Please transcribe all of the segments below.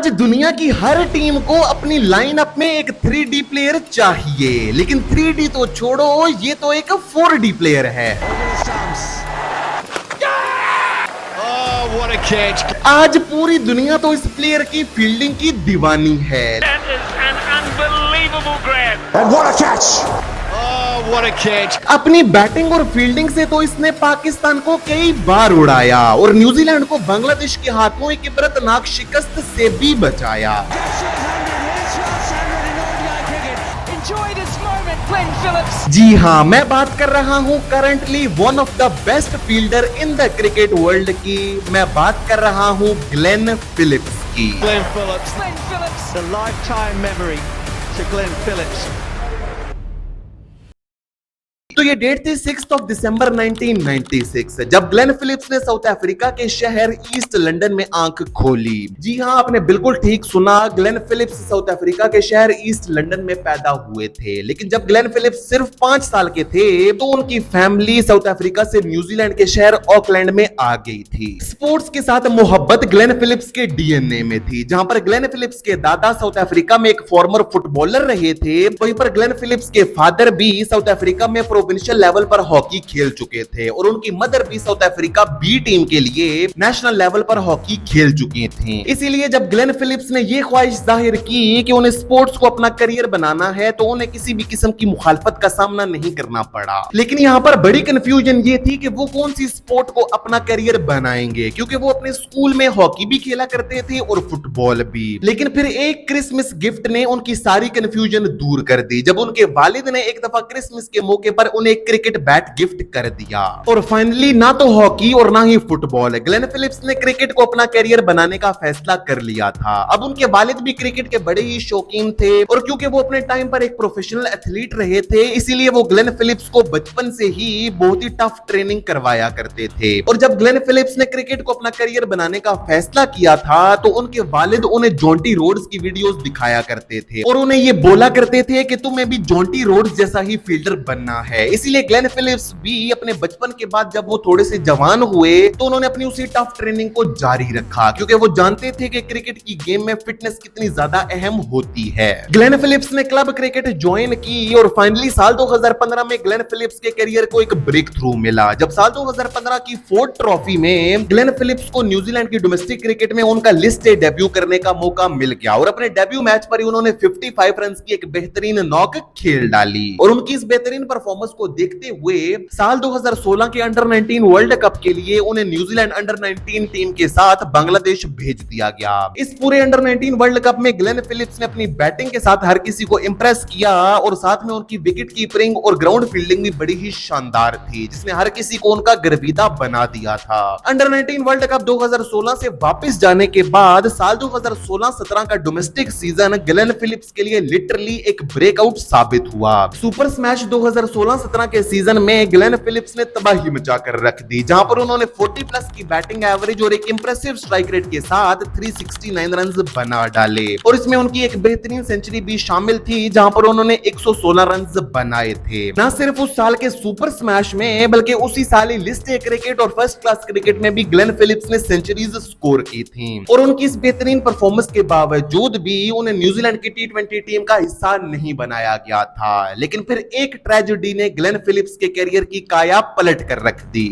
आज दुनिया की हर टीम को अपनी लाइनअप में एक 3D प्लेयर चाहिए, लेकिन 3D तो छोड़ो, ये तो एक 4D प्लेयर है। आज पूरी दुनिया तो इस प्लेयर की फील्डिंग की दीवानी है। अपनी बैटिंग और फील्डिंग से तो इसने पाकिस्तान को कई बार उड़ाया और न्यूजीलैंड को बांग्लादेश के हाथों एक इबरतनाक शिकस्त से भी बचाया। जी हाँ, मैं बात कर रहा हूँ currently one of the best fielder in the cricket world की। मैं बात कर रहा हूँ ग्लेन फिलिप्स की। Glenn Phillips, the lifetime memory to Glenn Phillips. तो ये डेट थी 6 दिसंबर 1996 जब ग्लेन फिलिप्स ने साउथ अफ्रीका के शहर ईस्ट लंदन में आंख खोली। जी हाँ, आपने बिल्कुल ठीक सुना, ग्लेन फिलिप्स साउथ अफ्रीका के शहर ईस्ट लंदन में पैदा हुए थे। लेकिन जब ग्लेन फिलिप्स सिर्फ 5 साल के थे तो उनकी फैमिली साउथ अफ्रीका से न्यूजीलैंड के शहर ऑकलैंड में आ गई थी। स्पोर्ट्स के साथ मोहब्बत ग्लेन फिलिप्स के डीएनए में थी। जहां पर ग्लेन फिलिप्स के दादा साउथ अफ्रीका में एक फॉर्मर फुटबॉलर रहे थे, वहीं पर ग्लेन फिलिप्स के फादर भी साउथ अफ्रीका में प्रोविंशियल लेवल पर हॉकी खेल चुके थे और उनकी मदर भी साउथ अफ्रीका बी टीम के लिए नेशनल लेवल पर हॉकी खेल चुकी थी। इसीलिए जब ग्लेन फिलिप्स ने यह ख्वाहिश जाहिर की कि उन्हें स्पोर्ट्स को अपना करियर बनाना है तो उन्हें किसी भी किस्म की मुखालफत का सामना नहीं करना पड़ा। लेकिन यहाँ पर बड़ी कंफ्यूजन ये थी कि वो कौन सी स्पोर्ट को अपना करियर बनाएंगे, क्योंकि वो अपने स्कूल में हॉकी भी खेला करते थे और फुटबॉल भी। लेकिन फिर एक क्रिसमस गिफ्ट ने उनकी सारी कंफ्यूजन दूर कर दी जब उनके वालिद ने एक दफा क्रिसमस के मौके पर उन्हें क्रिकेट बैट गिफ्ट कर दिया। और फाइनली ना तो हॉकी और ना ही फुटबॉल, ग्लेन फिलिप्स ने क्रिकेट को अपना करियर बनाने का फैसला कर लिया था। अब उनके वालिद भी क्रिकेट के बड़े ही शौकीन थे और क्योंकि वो अपने टाइम पर एक प्रोफेशनल एथलीट रहे थे, इसीलिए वो ग्लेन फिलिप्स को बचपन से ही बहुत ही टफ ट्रेनिंग करवाया करते थे। और जब ग्लेन फिलिप्स ने क्रिकेट को अपना करियर बनाने का फैसला किया था तो उनके वालिद उन्हें जॉन्टी रोड्स की वीडियोस दिखाया करते थे और उन्हें ये बोला करते थे कि तुम्हें भी जॉन्टी रोड्स जैसा ही फील्डर बनना है। इसीलिए ग्लेन फिलिप्स भी अपने बचपन के बाद जब वो थोड़े से जवान हुए तो उन्होंने अपनी उसी टफ ट्रेनिंग को जारी रखा, क्योंकि वो जानते थे कि क्रिकेट की गेम में फिटनेस कितनी ज्यादा अहम होती है। ग्लेन फिलिप्स ने क्लब क्रिकेट ज्वाइन की और फाइनली साल 2015 में ग्लेन फिलिप्स के करियर को एक ब्रेक थ्रू मिला जब साल 2015 की फोर्ड ट्रॉफी में ग्लेन फिलिप्स को न्यूजीलैंड की डोमेस्टिक क्रिकेट में उनका लिस्ट ए डेब्यू करने का मौका मिल गया और अपने डेब्यू मैच पर ही उन्होंने 55 रन की एक बेहतरीन नॉक खेल डाली। और उनकी इस बेहतरीन परफॉर्मेंस को देखते हुए साल 2016 के अंडर 19 वर्ल्ड कप के लिए उन्हें न्यूजीलैंड अंडर 19 टीम के साथ बांग्लादेश भेज दिया गया। इस पूरे अंडर 19 वर्ल्ड कप में ग्लेन फिलिप्स ने अपनी बैटिंग के साथ हर किसी को इंप्रेस किया और साथ में उनकी विकेट कीपिंग और ग्राउंड फील्डिंग भी बड़ी ही शानदार थी, जिसने हर किसी को उनका गर्विदा बना दिया था। अंडर 19 वर्ल्ड कप 2016 से वापस जाने के बाद साल 2016-17 का डोमेस्टिक सीजन ग्लेन फिलिप्स के लिए लिटरली एक ब्रेकआउट साबित हुआ। सुपर स्मैश 2016-17 के सीजन में ग्लेन फिलिप्स ने तबाही मचाकर रख दी, जहां पर उन्होंने 40 प्लस की बैटिंग एवरेज और एक इंप्रेसिव स्ट्राइक रेट के साथ 369 रन बना डाले और इसमें उनकी एक बेहतरीन सेंचुरी भी शामिल थी, जहां पर उन्होंने 116 रन बनाए थे। न सिर्फ उस साल के सुपर स्मैश में बल्कि उसी साल ही लिस्ट ए क्रिकेट और फर्स्ट क्लास क्रिकेट में भी ग्लेन फिलिप्स ने सेंचुरीज स्कोर की थी। और उनकी इस बेहतरीन परफॉर्मेंस के बावजूद भी उन्हें न्यूजीलैंड की T20 टीम का हिस्सा नहीं बनाया गया था। लेकिन फिर एक ट्रेजेडी ने ग्लेन फिलिप्स के करियर की काया पलट कर रख दी।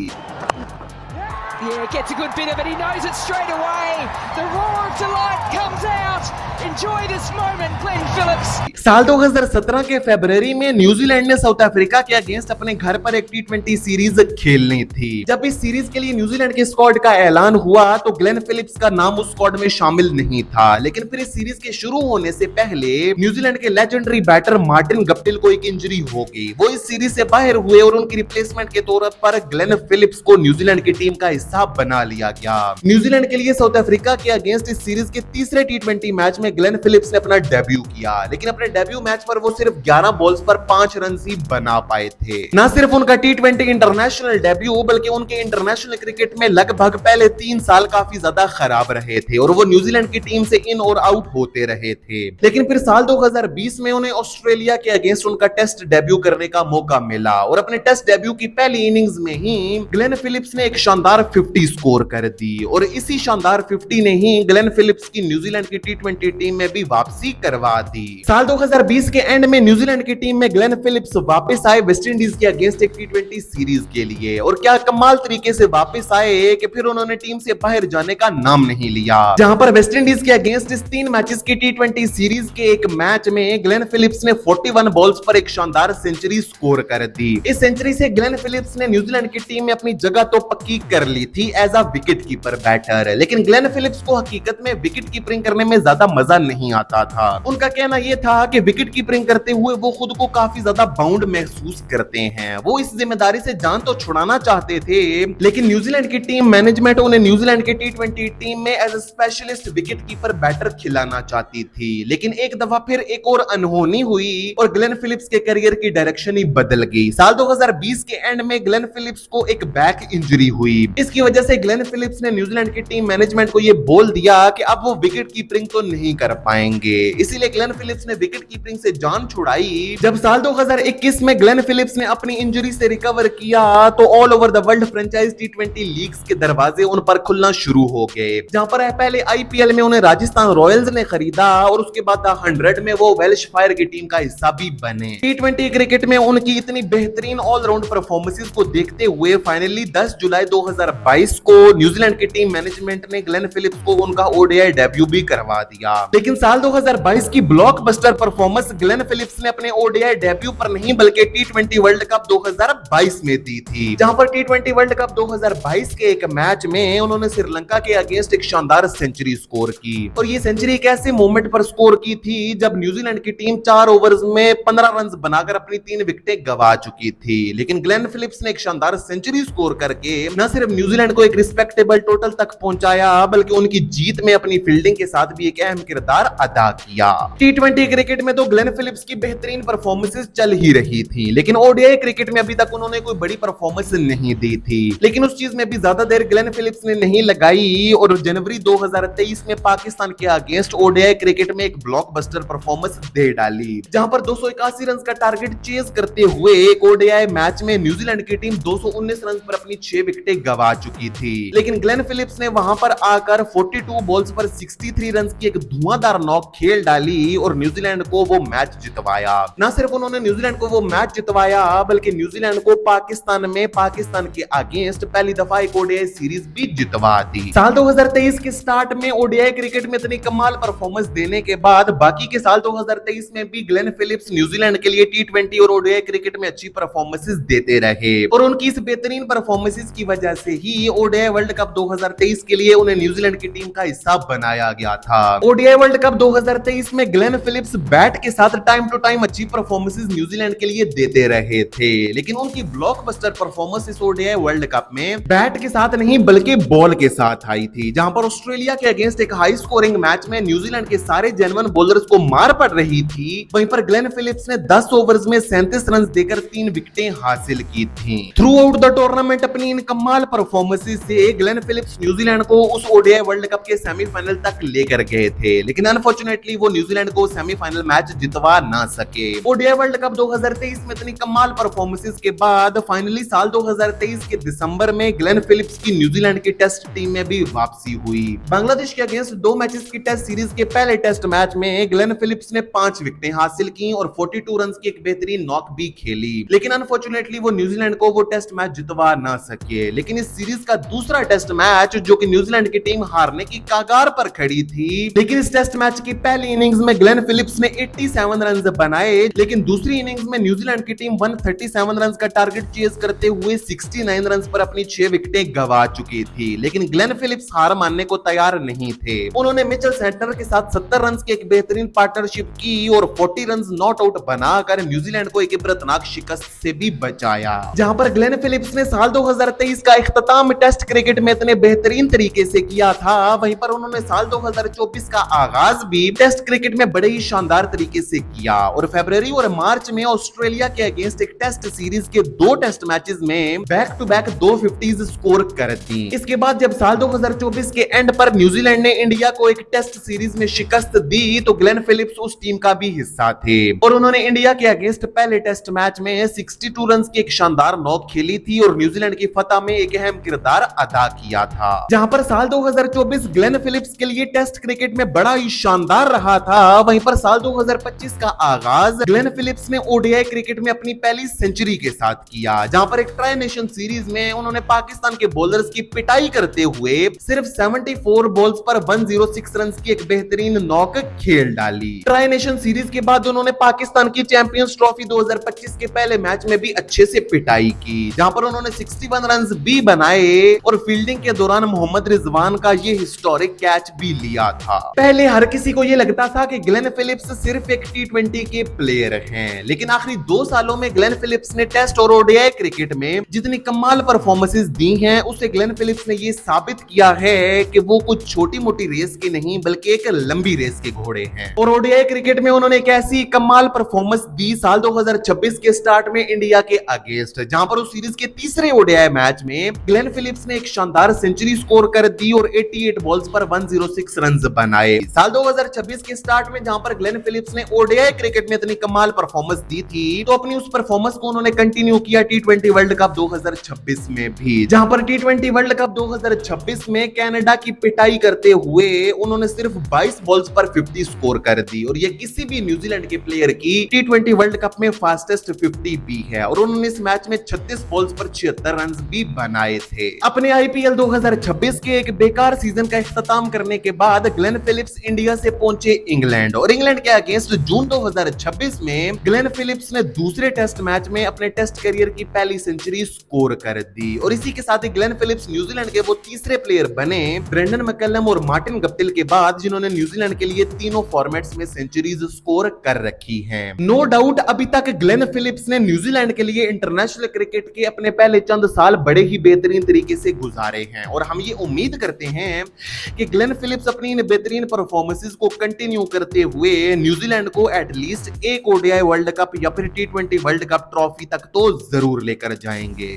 Yeah, gets a good bit of it. He knows it straight away. The roar of delight comes out. Enjoy this moment, Glenn Phillips. साल 2017 के फरवरी में न्यूजीलैंड ने साउथ अफ्रीका के अगेंस्ट अपने घर पर एक T20 सीरीज खेलनी थी। जब इस सीरीज के लिए न्यूजीलैंड के स्क्वाड का ऐलान हुआ तो ग्लेन फिलिप्स का नाम उस स्क्वाड में शामिल नहीं था। लेकिन फिर इस सीरीज के शुरू होने से पहले न्यूजीलैंड के लेजेंडरी बैटर मार्टिन गप्टिल को एक इंजरी हो गई। वो इस सीरीज से बाहर हुए और उनकी रिप्लेसमेंट के तौर पर ग्लेन फिलिप्स को न्यूजीलैंड की टीम का हिस्सा बना लिया गया। न्यूजीलैंड के लिए साउथ अफ्रीका के अगेंस्ट इस सीरीज के तीसरे T20 मैच में ग्लेन फिलिप्स ने अपना डेब्यू किया, लेकिन अपने डेब्यू मैच पर वो सिर्फ 11 बॉल्स पर 5 रन ही बना पाए थे। ना सिर्फ उनका टी20 इंटरनेशनल डेब्यू बल्कि उनके इंटरनेशनल क्रिकेट में लगभग पहले 3 साल काफी ज्यादा खराब रहे थे और वो न्यूजीलैंड की टीम से इन और आउट होते रहे थे। लेकिन फिर साल 2020 में उन्हें ऑस्ट्रेलिया के अगेंस्ट उनका टेस्ट डेब्यू करने का मौका मिला और अपने टेस्ट डेब्यू की पहली इनिंग्स में ही ग्लेन फिलिप्स ने एक शानदार 50 स्कोर कर दी और इसी शानदार 50 ने ही ग्लेन फिलिप्स की न्यूजीलैंड की टी20 टीम में भी वापसी करवा दी। साल 2020 के एंड में न्यूजीलैंड की टीम में ग्लेन फिलिप्स वापस आए वेस्ट इंडीज के अगेंस्ट एक टी20 सीरीज के लिए और क्या कमाल तरीके से वापस आए कि फिर उन्होंने टीम से बाहर जाने का नाम नहीं लिया। जहां पर वेस्ट इंडीज के अगेंस्ट इस 3 मैचेस की टी20 सीरीज के एक मैच में ग्लेन फिलिप्स ने 41 बॉल्स पर एक शानदार सेंचुरी स्कोर कर दी। इस सेंचुरी से ग्लेन फिलिप्स ने न्यूजीलैंड की टीम में अपनी जगह तो पक्की कर ली थी as a wicket keeper batter, लेकिन ग्लेन फिलिप्स को हकीकत में विकेट कीपिंग करने में ज्यादा मजा नहीं आता था। उनका कहना यह था कि विकेट कीपिंग करते हुए वो खुद को काफी ज्यादा बाउंड महसूस करते हैं। वो इस जिम्मेदारी से जान तो छुड़ाना चाहते थे, लेकिन न्यूजीलैंड की टीम मैनेजमेंट उन्हें न्यूजीलैंड की टी20 टीम में as a specialist wicket keeper batter खिलाना चाहती थी। लेकिन एक दफा फिर एक और अनहोनी हुई और ग्लेन फिलिप्स के करियर की डायरेक्शन ही बदल गई। साल 2020 के एंड में ग्लेन फिलिप्स को एक बैक इंजरी हुई। इसकी वजह से ग्लेन फिलिप्स ने न्यूजीलैंड की टीम मैनेजमेंट को यह बोल दिया कि अब वो विकेट कीपिंग तो नहीं कर पाएंगे। इसीलिए ग्लेन फिलिप्स ने विकेट कीपिंग से जान छुड़ाई। जब साल 2021 में ग्लेन फिलिप्स ने अपनी इंजरी से रिकवर किया तो all over the world franchise T20 leagues के दरवाजे उन पर खुलना शुरू हो गए। जहां पर पहले आईपीएल में उन्हें राजस्थान रॉयल्स ने खरीदा और उसके बाद 100 में वो वेल्श फायर की टीम का हिस्सा भी बने। टी20 क्रिकेट में उनकी इतनी बेहतरीन ऑलराउंड परफॉर्मेंसेस को देखते हुए फाइनली 10 जुलाई 2022 को न्यूजीलैंड की टीम मैनेजमेंट ने ग्लेन फिलिप्स को उनका ओडीआई डेब्यू भी करवा दिया। लेकिन साल 2022 की ब्लॉकबस्टर परफॉर्मेंस ग्लेन फिलिप्स ने अपने ओडीआई डेब्यू पर नहीं बल्कि टी20 वर्ल्ड कप 2022 में दी थी, जहां पर टी20 वर्ल्ड कप 2022 के एक मैच में उन्होंने श्रीलंका के अगेंस्ट एक शानदार सेंचुरी स्कोर की। और ये सेंचुरी एक ऐसे मोमेंट पर स्कोर की थी जब न्यूजीलैंड की टीम 4 ओवर्स में 15 रन बनाकर अपनी 3 विकेटें गंवा चुकी थी। लेकिन ग्लेन फिलिप्स ने एक शानदार सेंचुरी स्कोर करके न सिर्फ न्यूजीलैंड को एक रिस्पेक्टेबल टोटल तक पहुंचाया बल्कि उनकी जीत में अपनी फील्डिंग के साथ भी एक अहम किरदार अदा किया। टी20 क्रिकेट में तो ग्लेन फिलिप्स की बेहतरीन परफॉर्मेंसेस चल ही रही थी, लेकिन ओडीआई क्रिकेट में अभी तक उन्होंने कोई बड़ी परफॉर्मेंस नहीं दी थी। लेकिन उस चीज में भी ज्यादा देर ग्लेन फिलिप्स ने नहीं लगाई और जनवरी 2023 में पाकिस्तान के अगेंस्ट ओडीआई क्रिकेट में एक ब्लॉकबस्टर परफॉर्मेंस दे डाली, जहां पर 281 रन का टारगेट चेज करते हुए एक ओडीआई मैच में न्यूजीलैंड की टीम 219 रन पर अपनी 6 विकेटें गंवा चुकी थी। लेकिन ग्लेन फिलिप्स ने वहां पर आकर 42 बॉल्स पर 63 रन की एक धुआंधार नॉक खेल डाली और न्यूजीलैंड को वो मैच जितवाया। न सिर्फ उन्होंने न्यूजीलैंड को वो मैच जितवाया बल्कि न्यूजीलैंड को पाकिस्तान में पाकिस्तान के अगेंस्ट पहली दफा एक ओडीआई सीरीज भी जितवा दी। साल 2023 के स्टार्ट में ओडीआई क्रिकेट में इतनी कमाल परफॉर्मेंस देने के बाद बाकी के साल 2023 में भी ग्लेन फिलिप्स न्यूजीलैंड के लिए टी20 और ओडीआई क्रिकेट में अच्छी परफॉर्मेंसेस देते रहे और उनकी इस बेहतरीन परफॉर्मेंसेस की वजह से ही ओडीआई वर्ल्ड कप 2023 के लिए उन्हें न्यूजीलैंड की टीम का हिस्सा बनाया गया था। ओडीआई वर्ल्ड कप 2023 में ग्लेन फिलिप्स बैट के साथ टाइम टू टाइम अच्छी परफॉर्मेंसेस न्यूजीलैंड के लिए देते रहे थे, लेकिन उनकी ब्लॉकबस्टर परफॉर्मेंस इस ओडीआई वर्ल्ड कप में बैट के साथ नहीं बल्कि बॉल के साथ आई थी, जहां पर ऑस्ट्रेलिया के अगेंस्ट एक हाई स्कोरिंग मैच में न्यूजीलैंड के सारे जेन्युइन बॉलर्स को मार पड़ रही थी। वहीं पर ग्लेन फिलिप्स ने 10 ओवर्स में 37 रन देकर 3 विकेटें हासिल की थी। थ्रू आउट द टूर्नामेंट अपनी इन कमाल परफॉर्मेंसेस से ग्लेन फिलिप्स न्यूजीलैंड को उस ओडीआई वर्ल्ड कप के सेमीफाइनल तक लेकर गए थे, लेकिन अनफॉर्चुनेटली वो न्यूजीलैंड को सेमीफाइनल मैच जितवा ना सके। ओडीआई वर्ल्ड कप 2023 में इतनी कमाल परफॉर्मेंसेस के बाद फाइनली साल 2023 के दिसंबर में ग्लेन फिलिप्स की न्यूजीलैंड की टेस्ट टीम में भी वापसी हुई। बांग्लादेश के अगेंस्ट 2 मैचेस की टेस्ट सीरीज के पहले टेस्ट मैच में ग्लेन फिलिप्स ने 5 विकेटें हासिल की और 42 रन की एक बेहतरीन नॉक भी खेली, लेकिन अनफॉर्चुनेटली वो न्यूजीलैंड को वो टेस्ट मैच जितवा ना सके। लेकिन इस सीरीज का दूसरा टेस्ट मैच जो कि न्यूजीलैंड की टीम हारने की कगार पर खड़ी थी, लेकिन इस टेस्ट मैच की पहली इनिंग्स में ग्लेन फिलिप्स ने 87 रन बनाए, लेकिन दूसरी इनिंग्स में न्यूजीलैंड की टीम 137 रन का टारगेट चेज करते हुए 69 रन पर अपनी 6 विकेटें गंवा चुकी थी। लेकिन ग्लेन फिलिप्स हार मानने को तैयार नहीं थे। उन्होंने मिचेल सेंटनर के साथ 70 रन की एक बेहतरीन पार्टनरशिप की और 40 रन नॉट आउट बनाकर न्यूजीलैंड को एक इबरतनाक शिकस्त से भी बचाया। जहां पर ग्लेन फिलिप्स ने साल 2023 का इख्तिताम टेस्ट क्रिकेट में इतने बेहतरीन तरीके से किया था, वहीं पर उन्होंने साल 2024 का आगाज भी टेस्ट क्रिकेट में बड़े ही शानदार तरीके से किया और फरवरी और मार्च में ऑस्ट्रेलिया के अगेंस्ट एक टेस्ट सीरीज के 2 टेस्ट मैचेस में back to back 250s score कर दी। इसके बाद जब साल 2024 के एंड पर न्यूजीलैंड ने इंडिया को एक टेस्ट सीरीज में शिकस्त दी तो ग्लेन फिलिप्स उस टीम का भी हिस्सा थे और उन्होंने इंडिया के अगेंस्ट पहले टेस्ट मैच में 62 रन की एक शानदार नॉक खेली थी और न्यूजीलैंड की फतह में एक अहम किरदार अदा किया था। जहां पर साल 2024 ग्लेन फिलिप्स के लिए टेस्ट क्रिकेट में बड़ा ही शानदार रहा था, वहीं पर साल 2025 का आगाज ग्लेन फिलिप्स ने ओडीआई क्रिकेट में अपनी पहली सेंचुरी के साथ किया, जहां पर एक ट्राई नेशन सीरीज में उन्होंने पाकिस्तान के बॉलर्स की पिटाई करते हुए सिर्फ 74 बॉल्स पर 106 रन की एक बेहतरीन नॉक खेल डाली। ट्राई नेशन सीरीज के बाद उन्होंने पाकिस्तान की चैंपियंस ट्रॉफी 2025 के पहले मैच में भी अच्छे से पिटाई की, जहां पर उन्होंने 61 रन भी बनाए और फील्डिंग के दौरान मोहम्मद रिजवान का ये हिस्टोरिक कैच भी लिया था। पहले हर किसी को ये लगता था कि ग्लेन फिलिप्स सिर्फ एक T20 के प्लेयर हैं, लेकिन आखिरी 2 सालों में ग्लेन फिलिप्स ने टेस्ट और ओडीआई क्रिकेट में जितनी कमाल परफॉर्मेंसेस दी हैं उससे ग्लेन फिलिप्स ने ये साबित किया है कि वो कुछ छोटी मोटी रेस के नहीं बल्कि एक लंबी रेस के घोड़े हैं। और ओडीआई क्रिकेट में उन्होंने एक ऐसी कमाल परफॉर्मेंस दी साल 2026 के स्टार्ट में इंडिया के अगेंस्ट, जहां पर उस सीरीज के तीसरे ओडीआई मैच में ग्लेन फिलिप्स ने एक शानदार सेंचुरी स्कोर कर दी और 88 बॉल्स पर 106 रन बनाए। साल 2026 के स्टार्ट में जहां पर ग्लेन फिलिप्स ने ओडीआई क्रिकेट में इतनी कमाल परफॉर्मेंस दी थी तो अपनी उस परफॉर्मेंस को उन्होंने कंटिन्यू किया T20 वर्ल्ड कप 2026 में भी, जहां पर T20 वर्ल्ड कप 2026 में कनाडा की पिटाई करते हुए उन्होंने सिर्फ 22 बॉल्स पर 50 स्कोर कर दी और ये किसी भी न्यूजीलैंड के प्लेयर की T20 वर्ल्ड कप में फास्टेस्ट 50 भी है और उन्होंने इस मैच में 36 बॉल्स पर 76 रन भी बनाए थे। अपने आईपीएल 2026 के एक बेकार सीजन का इख्तिताम करने के बाद ग्लेन फिलिप्स इंडिया से पहुंचे इंग्लैंड और इंग्लैंड के अगेंस्ट जून 2026 में ग्लेन फिलिप्स ने दूसरे टेस्ट मैच में अपने टेस्ट करियर की पहली सेंचुरी स्कोर कर दी और इसी के साथ ही ग्लेन फिलिप्स न्यूजीलैंड के वो तीसरे प्लेयर बने ब्रेंडन मैकलम और मार्टिन गप्टिल के बाद जिन्होंने न्यूजीलैंड के लिए तीनों फॉर्मेट्स में सेंचुरीज स्कोर कर रखी हैं। नो डाउट अभी तक ग्लेन फिलिप्स ने न्यूजीलैंड के लिए इंटरनेशनल क्रिकेट के अपने पहले चंद साल बड़े ही बेहतरीन तरीके से गुजारे हैं और हम ये उम्मीद करते हैं कि ग्लेन फिलिप्स अपनी इन बेहतरीन परफॉर्मेंसेस को कंटिन्यू करते हुए न्यूजीलैंड को एटलीस्ट एक ओडीआई वर्ल्ड कप या फिर T20 वर्ल्ड कप ट्रॉफी तक तो जरूर लेकर जाएंगे।